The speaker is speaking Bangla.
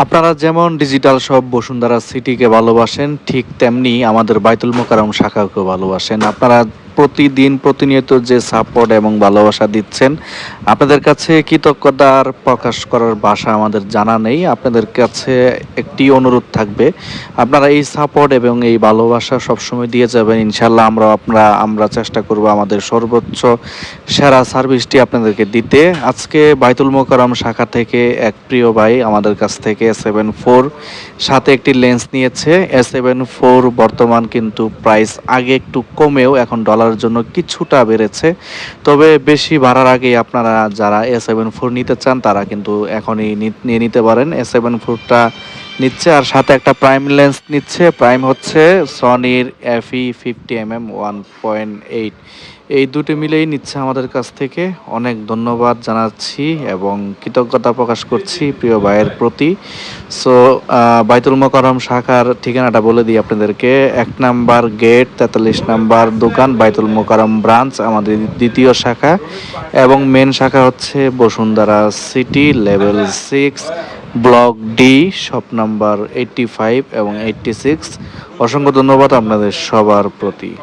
আপনারা যেমন ডিজিটাল শপ বসুন্ধরা সিটিকে ভালোবাসেন, ঠিক তেমনি আমাদের বাইতুল মোকাররম শাখাকেও ভালোবাসেন। আপনারা প্রতিদিন প্রতিনিয়ত যে সাপোর্ট এবং ভালোবাসা দিচ্ছেন, আপনাদের কাছে কৃতজ্ঞতার প্রকাশ করার ভাষা আমাদের জানা নেই। আপনাদের কাছে একটি অনুরোধ থাকবে, আপনারা এই সাপোর্ট এবং এই ভালোবাসা সবসময় দিয়ে যাবেন। ইনশাল্লাহ আমরা চেষ্টা করব আমাদের সর্বোচ্চ সেরা সার্ভিসটি আপনাদেরকে দিতে। আজকে বাইতুল মোকাররম শাখা থেকে এক প্রিয় ভাই আমাদের কাছ থেকে A74 সাথে একটি লেন্স নিয়েছে। A74 বর্তমান কিন্তু প্রাইস আগে একটু কমেও এখন ডলারের জন্য কিছুটা বেড়েছে। তবে বেশি বাড়ার আগেই আপনারা যারা A74 নিতে চান তারা কিন্তু এখনই নিয়ে নিতে পারেন। A74টা নিচ্ছে আর সাথে একটা প্রাইম লেন্স নিচ্ছে। প্রাইম হচ্ছে সনির FE50mm 1.8। এই দুটি মিলেই নিচ্ছে আমাদের কাছ থেকে। অনেক ধন্যবাদ জানাচ্ছি এবং কৃতজ্ঞতা প্রকাশ করছি প্রিয় ভাইয়ের প্রতি। সো বাইতুল মোকাররম শাখার ঠিকানাটা বলে দিই আপনাদেরকে। 1 নাম্বার গেট, 43 নাম্বার দোকান, বাইতুল মোকাররম ব্রাঞ্চ আমাদের দ্বিতীয় শাখা, এবং মেন শাখা হচ্ছে Bashundhara city level 6 block D, shop number 85 এবং 86। অসংখ্য ধন্যবাদ আপনাদের সবার প্রতি।